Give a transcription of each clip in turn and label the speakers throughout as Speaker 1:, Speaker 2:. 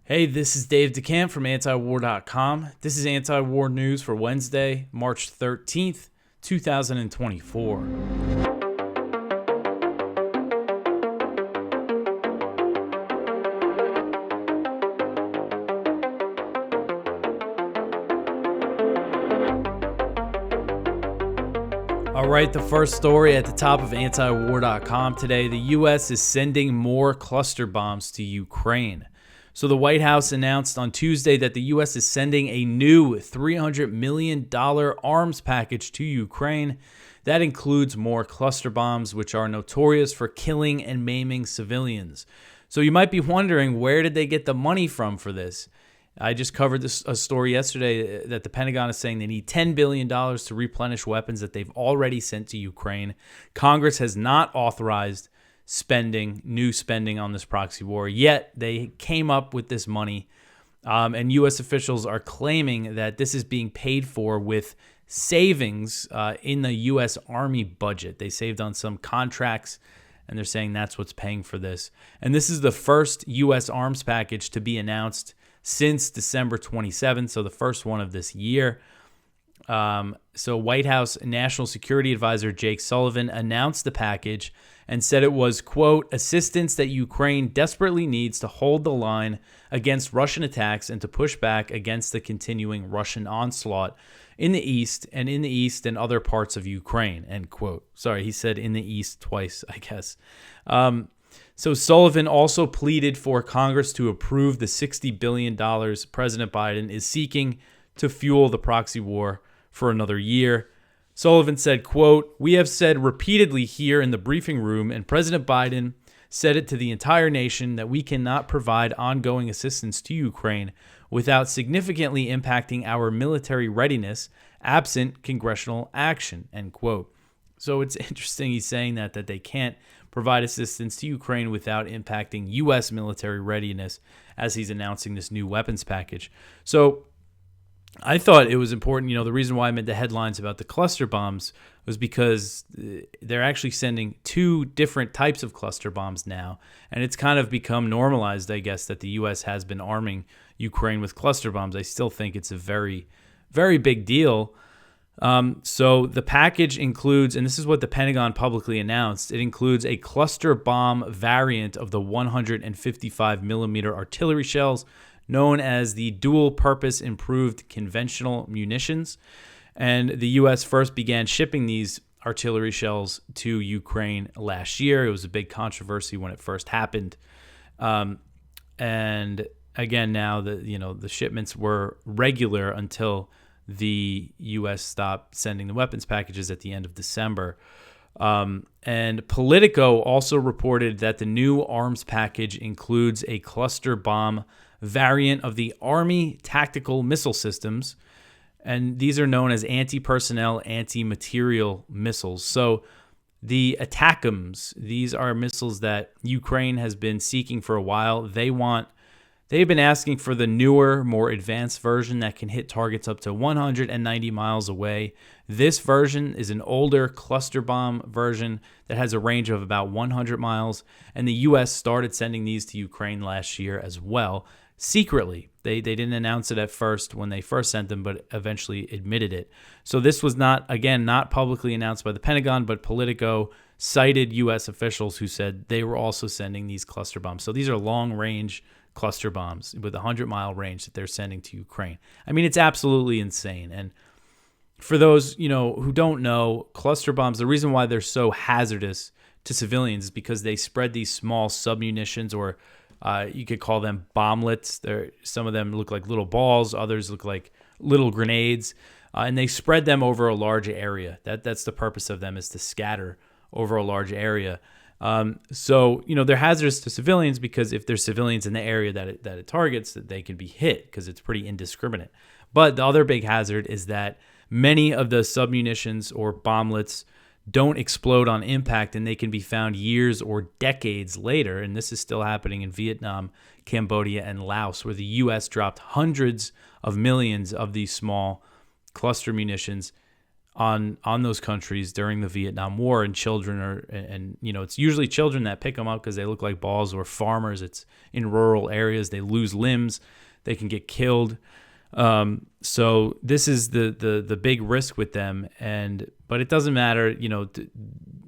Speaker 1: Hey, this is Dave DeCamp from antiwar.com. This is anti-war news for Wednesday, March 13th, 2024. All right, the first story at the top of antiwar.com today, the U.S. is sending more cluster bombs to Ukraine. So the White House announced on Tuesday that the U.S. is sending a new $300 million arms package to Ukraine. That includes more cluster bombs, which are notorious for killing and maiming civilians. So you might be wondering, where did they get the money from for this? I just covered a story yesterday that the Pentagon is saying they need $10 billion to replenish weapons that they've already sent to Ukraine. Congress has not authorized new spending on this proxy war, yet they came up with this money. And U.S. officials are claiming that this is being paid for with savings in the U.S. Army budget. They saved on some contracts, and they're saying that's what's paying for this. And this is the first U.S. arms package to be announced since December 27th, so the first one of this year. So White House National Security Advisor Jake Sullivan announced the package and said it was, quote, assistance that Ukraine desperately needs to hold the line against Russian attacks and to push back against the continuing Russian onslaught in the East and other parts of Ukraine, end quote. Sorry, he said in the East twice, I guess. So Sullivan also pleaded for Congress to approve the $60 billion President Biden is seeking to fuel the proxy war for another year. Sullivan said, quote, we have said repeatedly here in the briefing room, and President Biden said it to the entire nation, that we cannot provide ongoing assistance to Ukraine without significantly impacting our military readiness absent congressional action, end quote. So it's interesting he's saying that they can't provide assistance to Ukraine without impacting U.S. military readiness as he's announcing this new weapons package. So I thought it was important, the reason why I made the headlines about the cluster bombs was because they're actually sending two different types of cluster bombs now. And it's kind of become normalized, I guess, that the U.S. has been arming Ukraine with cluster bombs. I still think it's a very, very big deal. So the package includes, and this is what the Pentagon publicly announced, it includes a cluster bomb variant of the 155 millimeter artillery shells, known as the dual-purpose improved conventional munitions. And the U.S. first began shipping these artillery shells to Ukraine last year. It was a big controversy when it first happened. And again, now the shipments were regular until the U.S. stopped sending the weapons packages at the end of December. And Politico also reported that the new arms package includes a cluster bomb variant of the Army tactical missile systems, and these are known as anti-personnel, anti-material missiles. So the ATACMS, these are missiles that Ukraine has been seeking for a while. They've been asking for the newer, more advanced version that can hit targets up to 190 miles away. This version is an older cluster bomb version that has a range of about 100 miles, and the U.S. started sending these to Ukraine last year as well. Secretly, they didn't announce it at first when they first sent them, but eventually admitted it. So this was not publicly announced by the Pentagon, but Politico cited U.S. officials who said they were also sending these cluster bombs. So these are long-range cluster bombs with a 100-mile range that they're sending to Ukraine. I mean, it's absolutely insane. And for those, who don't know, cluster bombs, the reason why they're so hazardous to civilians is because they spread these small submunitions, or you could call them bomblets. Some of them look like little balls. Others look like little grenades. And they spread them over a large area. That's the purpose of them, is to scatter over a large area. So they're hazardous to civilians because if there's civilians in the area that it targets, that they can be hit because it's pretty indiscriminate. But the other big hazard is that many of the submunitions or bomblets don't explode on impact, and they can be found years or decades later. And this is still happening in Vietnam, Cambodia, and Laos, where the U.S. dropped hundreds of millions of these small cluster munitions on those countries during the Vietnam War, and children and it's usually children that pick them up because they look like balls, or farmers. It's in rural areas. They lose limbs, they can get killed. So this is the big risk with them, but it doesn't matter.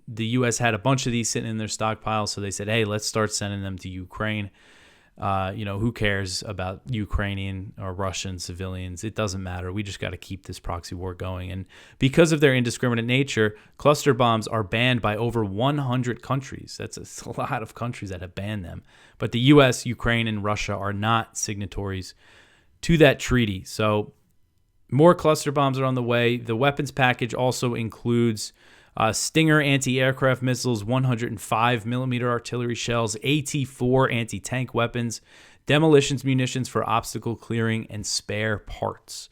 Speaker 1: The U.S. had a bunch of these sitting in their stockpile, so they said, hey, let's start sending them to Ukraine. Who cares about Ukrainian or Russian civilians? It doesn't matter. We just got to keep this proxy war going. And because of their indiscriminate nature, cluster bombs are banned by over 100 countries. That's a lot of countries that have banned them. But the U.S., Ukraine, and Russia are not signatories to that treaty. So more cluster bombs are on the way. The weapons package also includes Stinger anti-aircraft missiles, 105mm artillery shells, AT-4 anti-tank weapons, demolitions munitions for obstacle clearing, and spare parts.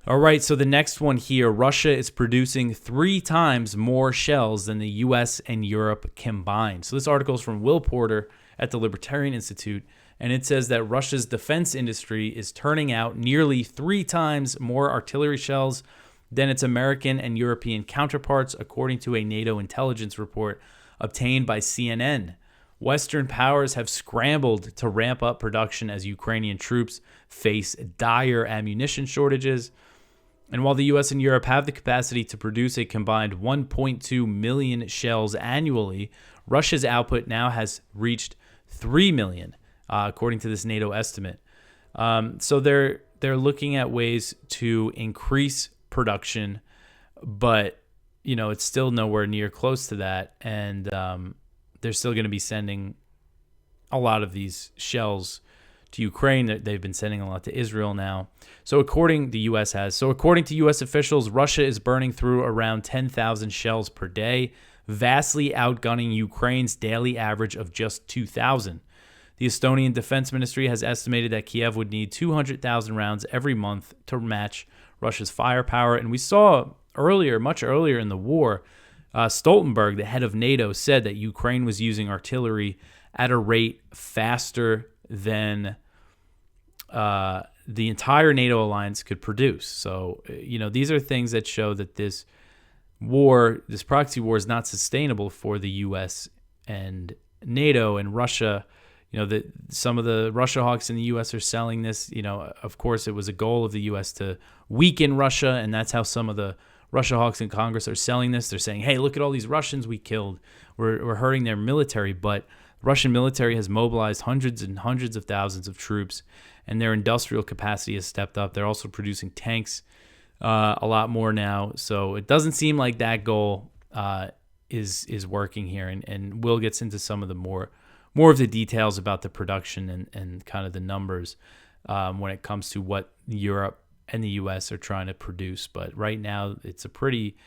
Speaker 1: All right, so the next one here, Russia is producing 3 times more shells than the U.S. and Europe combined. So this article is from Will Porter at the Libertarian Institute, and it says that Russia's defense industry is turning out nearly 3 times more artillery shells than its American and European counterparts, according to a NATO intelligence report obtained by CNN. Western powers have scrambled to ramp up production as Ukrainian troops face dire ammunition shortages. And while the U.S. and Europe have the capacity to produce a combined 1.2 million shells annually, Russia's output now has reached 3 million, according to this NATO estimate. So they're looking at ways to increase production, but it's still nowhere near close to that, and they're still going to be sending a lot of these shells to Ukraine. They've been sending a lot to Israel now. So according to U.S. officials, Russia is burning through around 10,000 shells per day, vastly outgunning Ukraine's daily average of just 2,000. The Estonian Defense Ministry has estimated that Kiev would need 200,000 rounds every month to match Russia's firepower. And we saw much earlier in the war, Stoltenberg, the head of NATO, said that Ukraine was using artillery at a rate faster than the entire NATO alliance could produce. So, these are things that show that this proxy war is not sustainable for the U.S. and NATO and Russia. That some of the Russia hawks in the U.S. are selling this. Of course, it was a goal of the U.S. to weaken Russia, and that's how some of the Russia hawks in Congress are selling this. They're saying, hey, look at all these Russians we killed. We're hurting their military, but the Russian military has mobilized hundreds and hundreds of thousands of troops, and their industrial capacity has stepped up. They're also producing tanks a lot more now. So it doesn't seem like that goal is working here, and Will gets into some of the more of the details about the production and kind of the numbers when it comes to what Europe and the U.S. are trying to produce. But right now, it's a pretty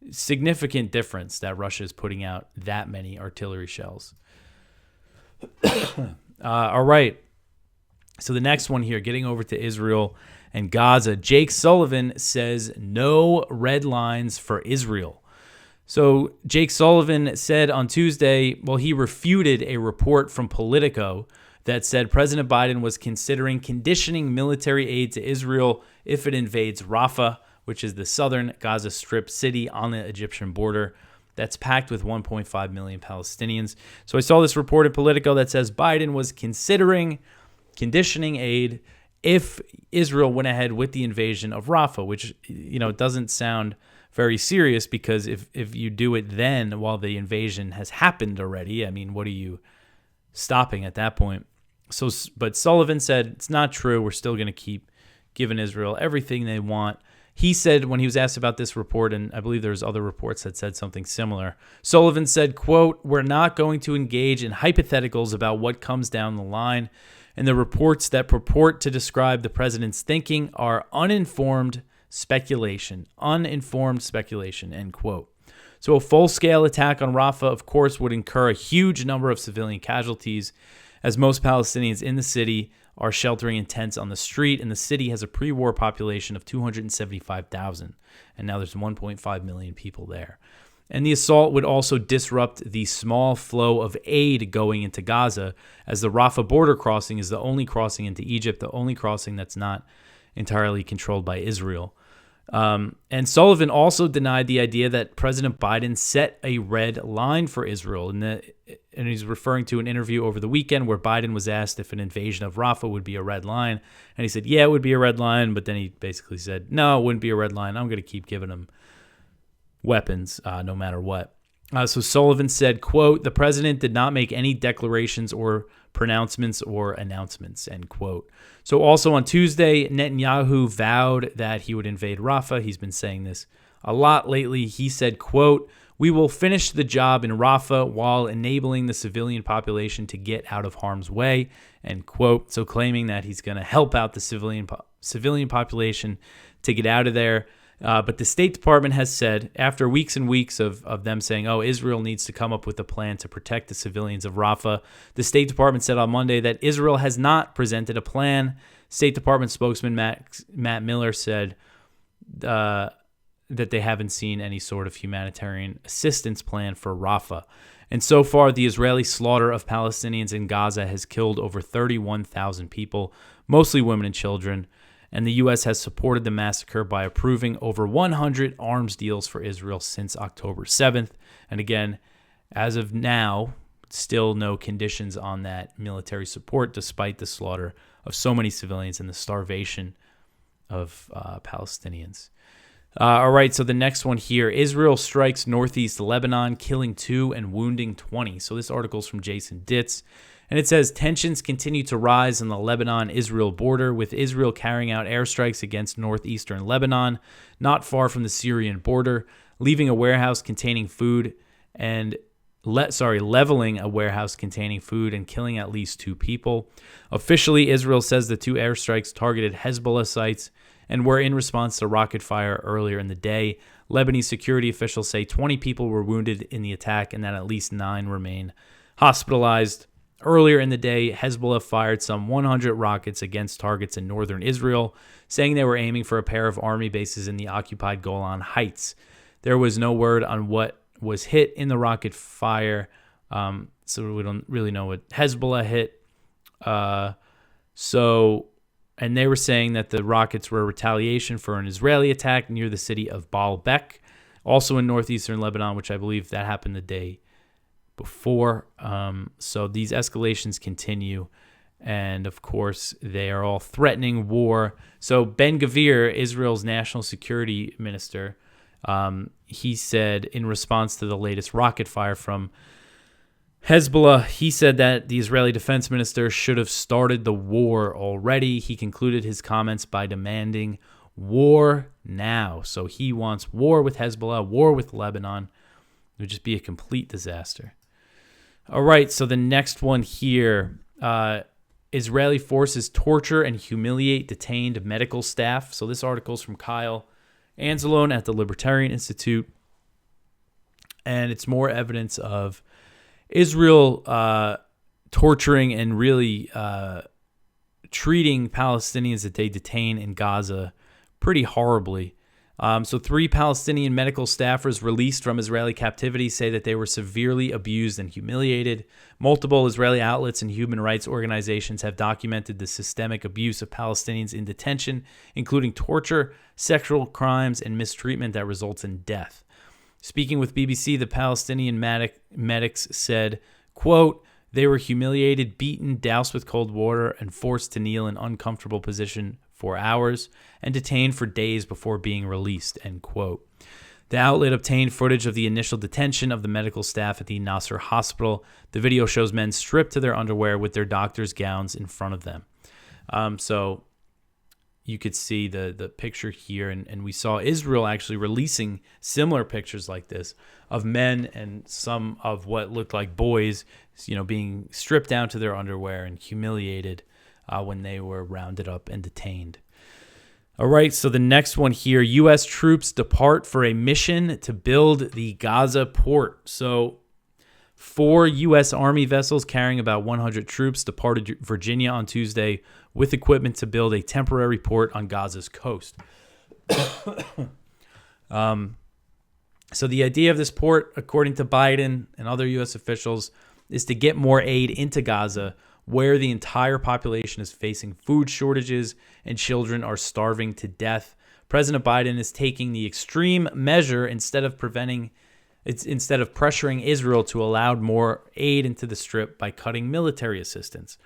Speaker 1: significant difference that Russia is putting out that many artillery shells. All right. So the next one here, getting over to Israel and Gaza, Jake Sullivan says no red lines for Israel. So Jake Sullivan said on Tuesday, he refuted a report from Politico that said President Biden was considering conditioning military aid to Israel if it invades Rafah, which is the southern Gaza Strip city on the Egyptian border that's packed with 1.5 million Palestinians. So I saw this report in Politico that says Biden was considering conditioning aid if Israel went ahead with the invasion of Rafah, which, doesn't sound very serious, because if you do it then while the invasion has happened already, what are you stopping at that point? So, but Sullivan said it's not true. We're still going to keep giving Israel everything they want. He said, when he was asked about this report, and I believe there's other reports that said something similar, Sullivan said, quote, "We're not going to engage in hypotheticals about what comes down the line, and the reports that purport to describe the president's thinking are uninformed speculation, end quote. So a full-scale attack on Rafah, of course, would incur a huge number of civilian casualties, as most Palestinians in the city are sheltering in tents on the street, and the city has a pre-war population of 275,000, and now there's 1.5 million people there. And the assault would also disrupt the small flow of aid going into Gaza, as the Rafah border crossing is the only crossing into Egypt, the only crossing that's not entirely controlled by Israel. And Sullivan also denied the idea that President Biden set a red line for Israel. And he's referring to an interview over the weekend where Biden was asked if an invasion of Rafah would be a red line. And he said, yeah, it would be a red line. But then he basically said, no, it wouldn't be a red line. I'm going to keep giving them weapons no matter what. So Sullivan said, quote, the president did not make any declarations or pronouncements or announcements, end quote. So also on Tuesday, Netanyahu vowed that he would invade Rafah. He's been saying this a lot lately. He said, quote, we will finish the job in Rafah while enabling the civilian population to get out of harm's way, end quote. So claiming that he's going to help out the civilian population to get out of there. But the State Department has said, after weeks and weeks of them saying, oh, Israel needs to come up with a plan to protect the civilians of Rafah, the State Department said on Monday that Israel has not presented a plan. State Department spokesman Matt Miller said that they haven't seen any sort of humanitarian assistance plan for Rafah. And so far, the Israeli slaughter of Palestinians in Gaza has killed over 31,000 people, mostly women and children. And the U.S. has supported the massacre by approving over 100 arms deals for Israel since October 7th. And again, as of now, still no conditions on that military support, despite the slaughter of so many civilians and the starvation of Palestinians. All right, so the next one here, Israel strikes northeast Lebanon, killing 2 and wounding 20. So this article is from Jason Ditz. And it says, tensions continue to rise on the Lebanon-Israel border, with Israel carrying out airstrikes against northeastern Lebanon, not far from the Syrian border, leaving a warehouse containing food and leveling a warehouse containing food and killing at least 2 people. Officially, Israel says the 2 airstrikes targeted Hezbollah sites and were in response to rocket fire earlier in the day. Lebanese security officials say 20 people were wounded in the attack and that at least 9 remain hospitalized. Earlier in the day, Hezbollah fired some 100 rockets against targets in northern Israel, saying they were aiming for a pair of army bases in the occupied Golan Heights. There was no word on what was hit in the rocket fire, so we don't really know what Hezbollah hit. And they were saying that the rockets were a retaliation for an Israeli attack near the city of Baalbek, also in northeastern Lebanon, which I believe that happened the day before. So these escalations continue, and of course they are all threatening war. So Ben-Gvir, Israel's national security minister, he said in response to the latest rocket fire from Hezbollah, he said that the Israeli defense minister should have started the war already. He concluded his comments by demanding war now. So he wants war with Hezbollah, war with Lebanon. It would just be a complete disaster. All right, so the next one here, Israeli forces torture and humiliate detained medical staff. So this article is from Kyle Anzalone at the Libertarian Institute, and it's more evidence of Israel torturing and really treating Palestinians that they detain in Gaza pretty horribly. So 3 Palestinian medical staffers released from Israeli captivity say that they were severely abused and humiliated. Multiple Israeli outlets and human rights organizations have documented the systemic abuse of Palestinians in detention, including torture, sexual crimes, and mistreatment that results in death. Speaking with BBC, the Palestinian medics said, quote, they were humiliated, beaten, doused with cold water, and forced to kneel in uncomfortable position for hours and detained for days before being released, end quote. The outlet obtained footage of the initial detention of the medical staff at the Nasser hospital. The video shows men stripped to their underwear with their doctor's gowns in front of them. So you could see the picture here, and we saw Israel actually releasing similar pictures like this of men and some of what looked like boys, being stripped down to their underwear and humiliated when they were rounded up and detained. All right, so the next one here, U.S. troops depart for a mission to build the Gaza port. So 4 U.S. Army vessels carrying about 100 troops departed Virginia on Tuesday with equipment to build a temporary port on Gaza's coast. So the idea of this port, according to Biden and other U.S. officials, is to get more aid into Gaza, where the entire population is facing food shortages and children are starving to death. President Biden is taking the extreme measure instead of pressuring Israel to allow more aid into the Strip by cutting military assistance.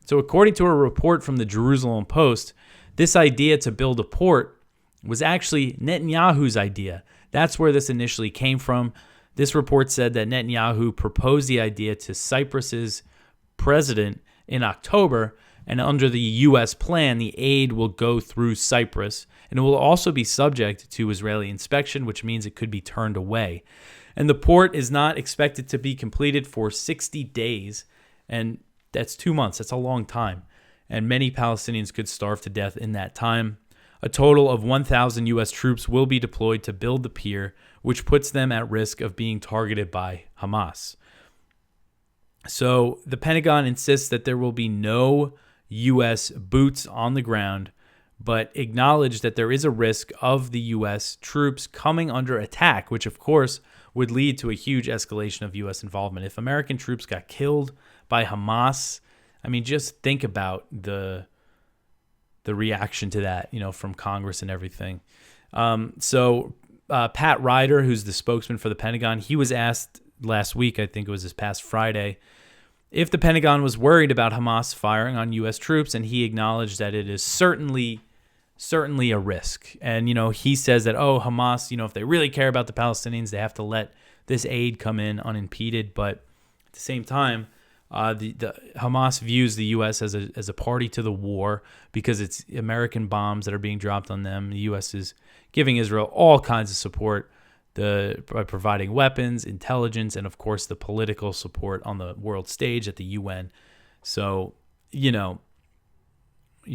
Speaker 1: So according to a report from the Jerusalem Post, this idea to build a port was actually Netanyahu's idea. That's where this initially came from. This report said that Netanyahu proposed the idea to Cyprus's president in October, and under the U.S. plan, the aid will go through Cyprus, and it will also be subject to Israeli inspection, which means it could be turned away. And the port is not expected to be completed for 60 days, and that's 2 months. That's a long time, and many Palestinians could starve to death in that time. A total of 1,000 U.S. troops will be deployed to build the pier, which puts them at risk of being targeted by Hamas. So the Pentagon insists that there will be no U.S. boots on the ground, but acknowledge that there is a risk of the U.S. troops coming under attack, which of course would lead to a huge escalation of U.S. involvement. If American troops got killed by Hamas, I mean, just think about the reaction to that, from Congress and everything. So Pat Ryder, who's the spokesman for the Pentagon, he was asked last week, I think it was this past Friday, if the Pentagon was worried about Hamas firing on U.S. troops, and he acknowledged that it is certainly a risk. And, he says that, Hamas, if they really care about the Palestinians, they have to let this aid come in unimpeded. But at the same time, the Hamas views the U.S. as a party to the war because it's American bombs that are being dropped on them. The U.S. is giving Israel all kinds of support by providing weapons, intelligence, and, of course, the political support on the world stage at the UN. So, you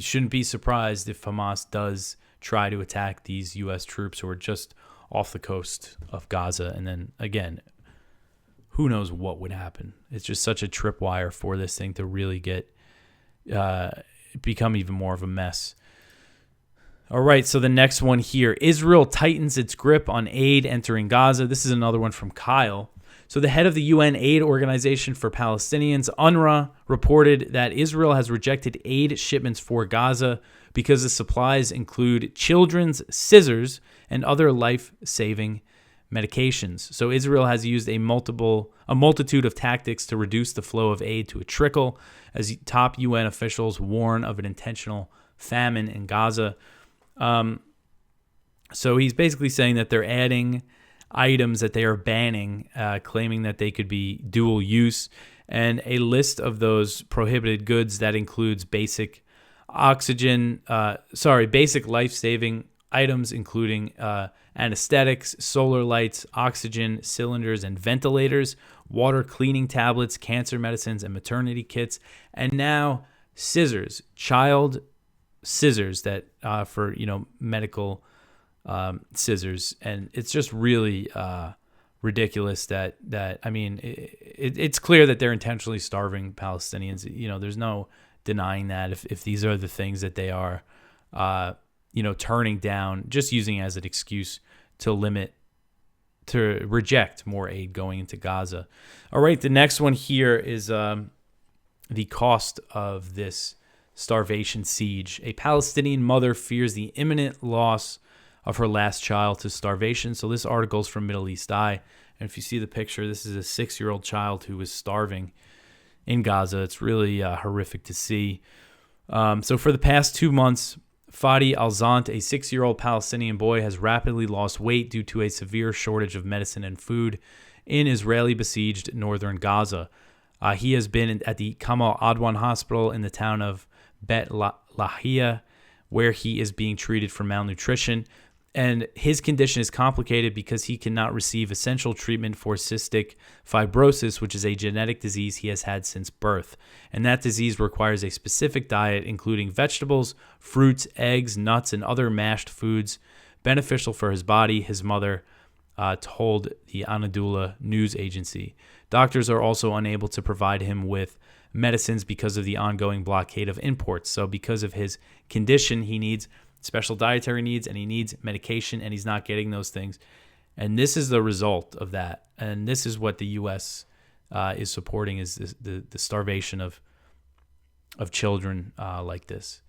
Speaker 1: shouldn't be surprised if Hamas does try to attack these U.S. troops who are just off the coast of Gaza. And then, again, who knows what would happen. It's just such a tripwire for this thing to really become even more of a mess. All right, so the next one here. Israel tightens its grip on aid entering Gaza. This is another one from Kyle. So the head of the UN Aid Organization for Palestinians, UNRWA, reported that Israel has rejected aid shipments for Gaza because the supplies include children's scissors and other life-saving medications. So Israel has used a multitude of tactics to reduce the flow of aid to a trickle, as top UN officials warn of an intentional famine in Gaza. So he's basically saying that they're adding items that they are banning, claiming that they could be dual use, and a list of those prohibited goods that includes basic life-saving items, including anesthetics, solar lights, oxygen cylinders and ventilators, water cleaning tablets, cancer medicines, and maternity kits, and now scissors, child scissors that for medical scissors. And it's just really ridiculous that I mean, it's clear that they're intentionally starving Palestinians. There's no denying that if these are the things that they are turning down, just using as an excuse to reject more aid going into Gaza. All right, the next one here is the cost of this starvation siege. A Palestinian mother fears the imminent loss of her last child to starvation. So this article is from Middle East Eye. And if you see the picture, this is a 6-year-old child who was starving in Gaza. It's really horrific to see. So for the past 2 months, Fadi Alzant, a 6-year-old Palestinian boy, has rapidly lost weight due to a severe shortage of medicine and food in Israeli-besieged northern Gaza. He has been at the Kamal Adwan Hospital in the town of Bet Lahia, where he is being treated for malnutrition. And his condition is complicated because he cannot receive essential treatment for cystic fibrosis, which is a genetic disease he has had since birth. And that disease requires a specific diet, including vegetables, fruits, eggs, nuts, and other mashed foods beneficial for his body, his mother told the Anadolu news agency. Doctors are also unable to provide him with medicines because of the ongoing blockade of imports. So because of his condition, he needs special dietary needs and he needs medication, and he's not getting those things. And this is the result of that. And this is what the U.S. Is supporting, is the starvation of children like this.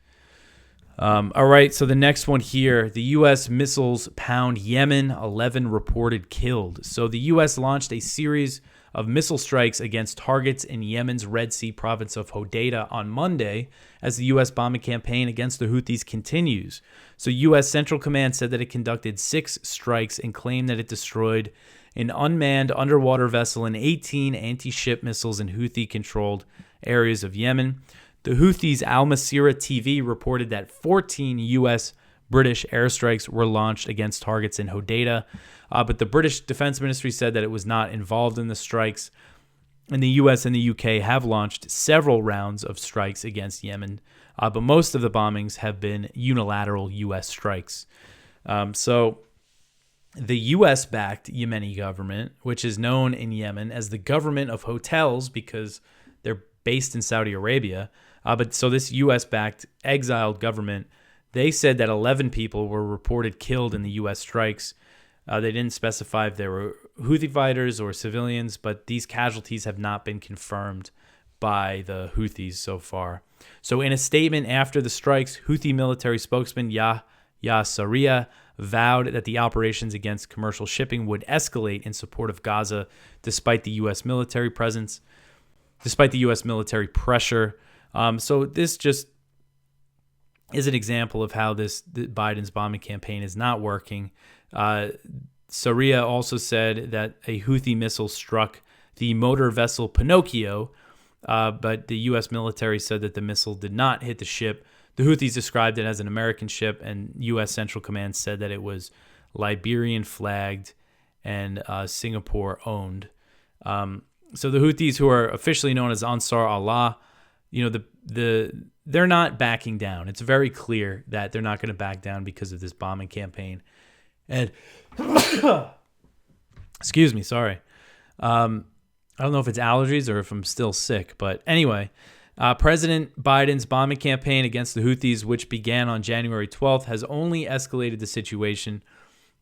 Speaker 1: All right, so the next one here, the U.S. missiles pound Yemen, 11 reported killed. So the U.S. launched a series of missile strikes against targets in Yemen's Red Sea province of Hodeidah on Monday as the U.S. bombing campaign against the Houthis continues. So U.S. Central Command said that it conducted 6 strikes and claimed that it destroyed an unmanned underwater vessel and 18 anti-ship missiles in Houthi-controlled areas of Yemen. The Houthis' Al Masirah TV reported that 14 U.S. British airstrikes were launched against targets in Hodeidah, but the British Defense Ministry said that it was not involved in the strikes. And the U.S. and the U.K. have launched several rounds of strikes against Yemen, but most of the bombings have been unilateral U.S. strikes. So the U.S.-backed Yemeni government, which is known in Yemen as the government of hotels because they're based in Saudi Arabia, but so this U.S.-backed exiled government, they said that 11 people were reported killed in the U.S. strikes. They didn't specify if they were Houthi fighters or civilians, but these casualties have not been confirmed by the Houthis so far. So in a statement after the strikes, Houthi military spokesman Yahya Sarria vowed that the operations against commercial shipping would escalate in support of Gaza despite the U.S. military presence, despite the U.S. military pressure. So this just is an example of how Biden's bombing campaign is not working. Sarria also said that a Houthi missile struck the motor vessel Pinocchio, but the U.S. military said that the missile did not hit the ship. The Houthis described it as an American ship, and U.S. Central Command said that it was Liberian flagged and Singapore owned. So the Houthis, who are officially known as Ansar Allah, they're not backing down. It's very clear that they're not going to back down because of this bombing campaign. And excuse me, sorry. I don't know if it's allergies or if I'm still sick, but anyway, President Biden's bombing campaign against the Houthis, which began on January 12th, has only escalated the situation.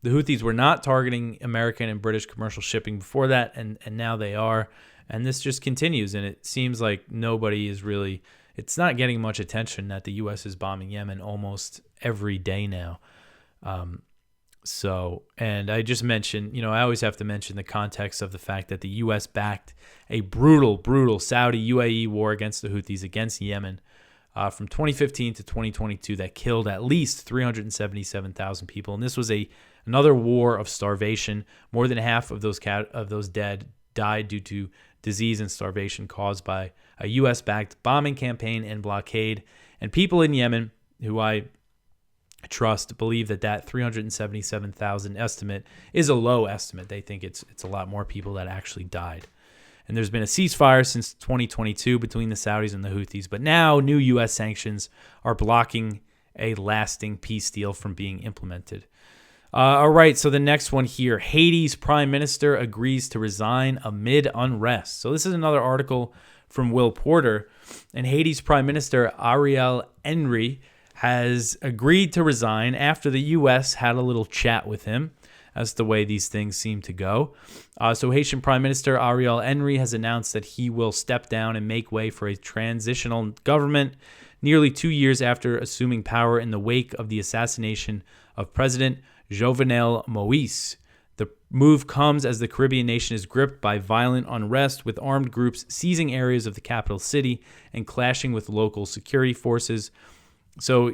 Speaker 1: The Houthis were not targeting American and British commercial shipping before that, and now they are. And this just continues, and it seems like nobody is really, it's not getting much attention that the U.S. is bombing Yemen almost every day now. And I just mentioned, I always have to mention the context of the fact that the U.S. backed a brutal Saudi-UAE war against the Houthis against Yemen from 2015 to 2022 that killed at least 377,000 people. And this was another war of starvation. More than half of those dead died due to disease and starvation caused by a U.S.-backed bombing campaign and blockade. And people in Yemen, who I trust, believe that 377,000 estimate is a low estimate. They think it's a lot more people that actually died. And there's been a ceasefire since 2022 between the Saudis and the Houthis, but now new U.S. sanctions are blocking a lasting peace deal from being implemented. All right, so the next one here, Haiti's prime minister agrees to resign amid unrest. So this is another article from Will Porter, and Haiti's prime minister, Ariel Henry, has agreed to resign after the U.S. had a little chat with him. That's the way these things seem to go. So Haitian Prime Minister Ariel Henry has announced that he will step down and make way for a transitional government nearly 2 years after assuming power in the wake of the assassination of President Jovenel Moïse. The move comes as the Caribbean nation is gripped by violent unrest, with armed groups seizing areas of the capital city and clashing with local security forces. So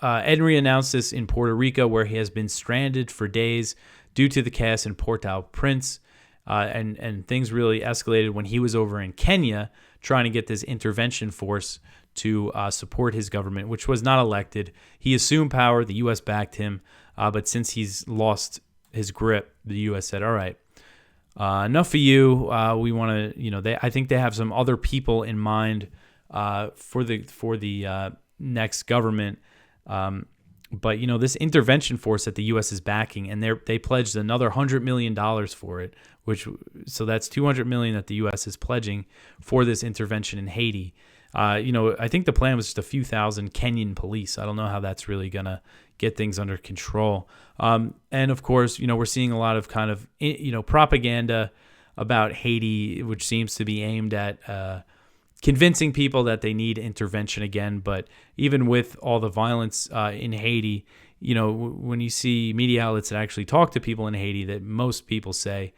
Speaker 1: Henry announced this in Puerto Rico, where he has been stranded for days due to the chaos in Port-au-Prince. And things really escalated when he was over in Kenya trying to get this intervention force to support his government, which was not elected. He assumed power. The U.S. backed him. But since he's lost his grip, the U.S. said, all right, enough of you. We want to, I think they have some other people in mind for the next government. But, this intervention force that the U.S. is backing, and they pledged another $100 million for it, so that's $200 million that the U.S. is pledging for this intervention in Haiti. I think the plan was just a few thousand Kenyan police. I don't know how that's really going to get things under control. And of course, we're seeing a lot of kind of, propaganda about Haiti, which seems to be aimed at, convincing people that they need intervention again. But even with all the violence in Haiti, when you see media outlets that actually talk to people in Haiti, that most people say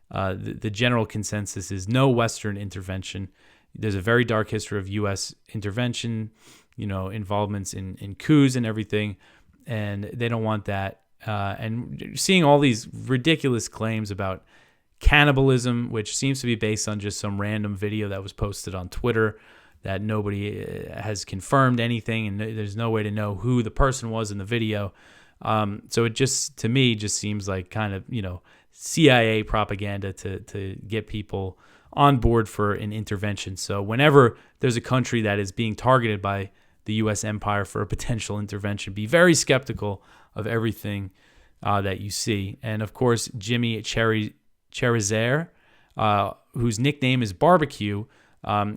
Speaker 1: the general consensus is no Western intervention. There's a very dark history of U.S. intervention, involvements in coups and everything, and they don't want that. And seeing all these ridiculous claims about cannibalism, which seems to be based on just some random video that was posted on Twitter that nobody has confirmed anything, and there's no way to know who the person was in the video. So it just, to me, just seems like kind of, CIA propaganda to get people on board for an intervention. So whenever there's a country that is being targeted by the U.S. empire for a potential intervention, be very skeptical of everything that you see. And of course, Jimmy Cherizier, whose nickname is Barbecue,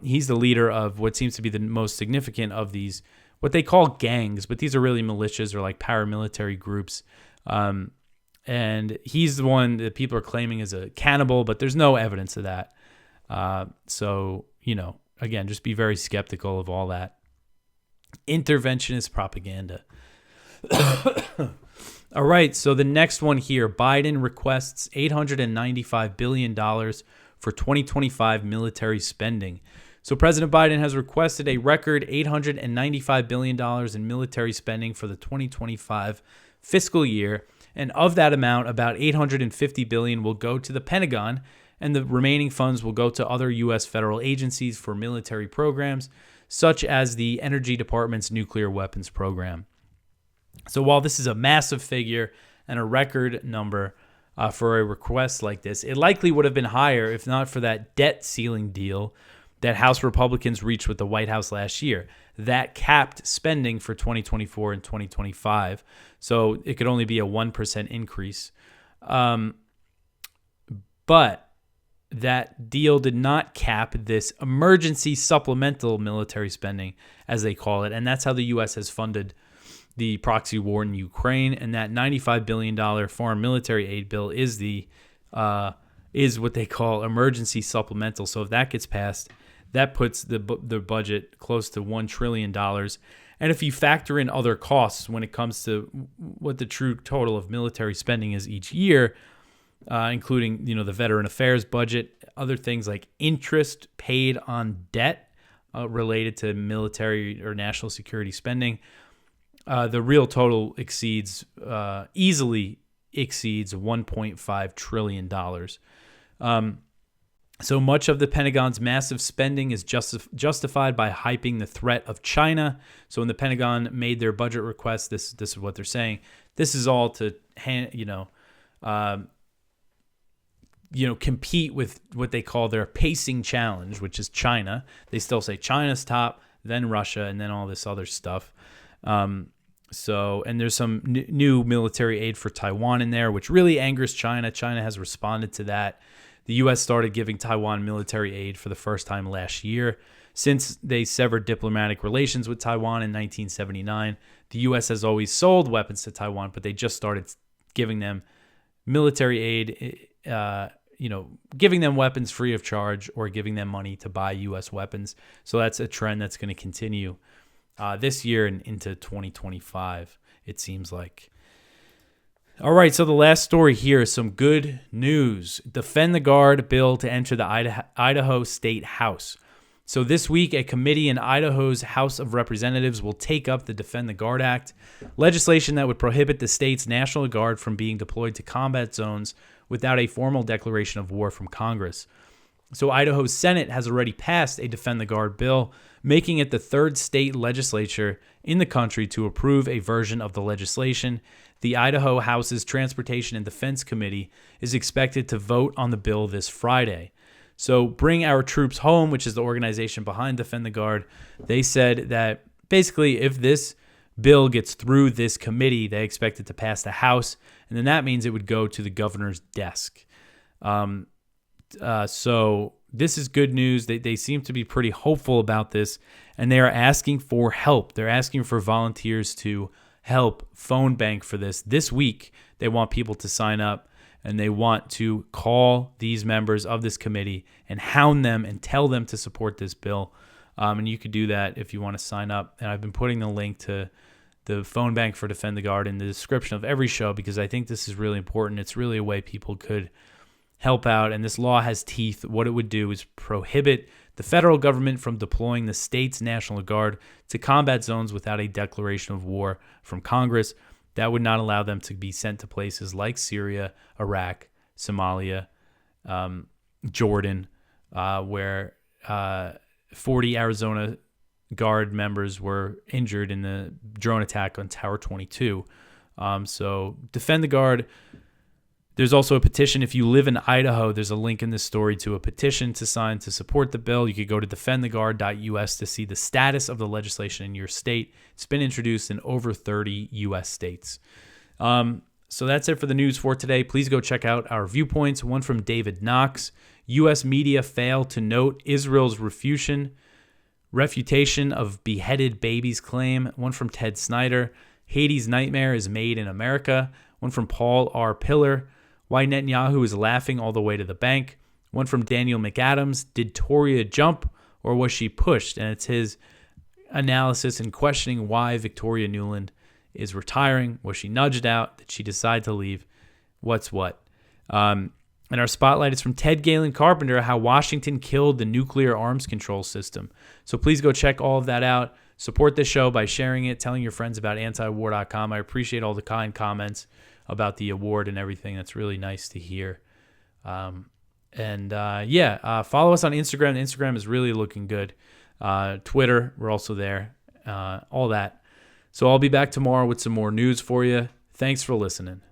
Speaker 1: he's the leader of what seems to be the most significant of these, what they call gangs, but these are really militias or like paramilitary groups. And he's the one that people are claiming is a cannibal, but there's no evidence of that. So, again, just be very skeptical of all that interventionist propaganda. All right, so the next one here, Biden requests $895 billion for 2025 military spending. So President Biden has requested a record $895 billion in military spending for the 2025 fiscal year. And of that amount, about $850 billion will go to the Pentagon, and the remaining funds will go to other U.S. federal agencies for military programs, such as the Energy Department's nuclear weapons program. So while this is a massive figure and a record number for a request like this, it likely would have been higher if not for that debt ceiling deal that House Republicans reached with the White House last year. That capped spending for 2024 and 2025. So it could only be a 1% increase. But that deal did not cap this emergency supplemental military spending, as they call it. And that's how the U.S. has funded the proxy war in Ukraine. And that $95 billion foreign military aid bill is what they call emergency supplemental. So if that gets passed, that puts the budget close to $1 trillion. And if you factor in other costs when it comes to what the true total of military spending is each year, including the Veteran Affairs budget, other things like interest paid on debt related to military or national security spending, the real total easily exceeds $1.5 trillion. So much of the Pentagon's massive spending is justified by hyping the threat of China. So when the Pentagon made their budget request, this is what they're saying. This is all to compete with what they call their pacing challenge, which is China. They still say China's top, then Russia, and then all this other stuff. And there's some new military aid for Taiwan in there, which really angers China. China has responded to that. The U.S. started giving Taiwan military aid for the first time last year. Since they severed diplomatic relations with Taiwan in 1979, the U.S. has always sold weapons to Taiwan, but they just started giving them military aid, giving them weapons free of charge or giving them money to buy U.S. weapons. So that's a trend that's going to continue this year and into 2025, it seems like. All right, so the last story here is some good news. Defend the Guard bill to enter the Idaho State House. So this week, a committee in Idaho's House of Representatives will take up the Defend the Guard Act, legislation that would prohibit the state's National Guard from being deployed to combat zones without a formal declaration of war from Congress. So Idaho's Senate has already passed a Defend the Guard bill, making it the third state legislature in the country to approve a version of the legislation. The Idaho House's Transportation and Defense Committee is expected to vote on the bill this Friday. So Bring Our Troops Home, which is the organization behind Defend the Guard, they said that basically if this bill gets through this committee, they expect it to pass the House, and then that means it would go to the governor's desk. So this is good news. They seem to be pretty hopeful about this, and they are asking for help. They're asking for volunteers to help phone bank for this. This week, they want people to sign up, and they want to call these members of this committee and hound them and tell them to support this bill. And you could do that if you want to sign up. And I've been putting the link to the phone bank for Defend the Guard in the description of every show because I think this is really important. It's really a way people could help out. And this law has teeth. What it would do is prohibit the federal government from deploying the state's National Guard to combat zones without a declaration of war from Congress. That would not allow them to be sent to places like Syria, Iraq, Somalia, Jordan, where 40 Arizona Guard members were injured in the drone attack on Tower 22. So Defend the Guard. There's also a petition. If you live in Idaho, there's a link in this story to a petition to sign to support the bill. You could go to defendtheguard.us to see the status of the legislation in your state. It's been introduced in over 30 U.S. states. So that's it for the news for today. Please go check out our Viewpoints, one from David Knox. U.S. media fail to note Israel's refutation of beheaded babies claim, one from Ted Snyder. Haiti's nightmare is made in America, one from Paul R. Pillar. Why Netanyahu is laughing all the way to the bank, one from Daniel McAdams. Did Toria jump or was she pushed? And it's his analysis and questioning why Victoria Nuland is retiring. Was she nudged out? Did she decide to leave? What's what? And our spotlight is from Ted Galen Carpenter, how Washington killed the nuclear arms control system. So please go check all of that out. Support this show by sharing it, telling your friends about antiwar.com. I appreciate all the kind comments about the award and everything. That's really nice to hear. Follow us on Instagram. Instagram is really looking good. Twitter, we're also there. All that. So I'll be back tomorrow with some more news for you. Thanks for listening.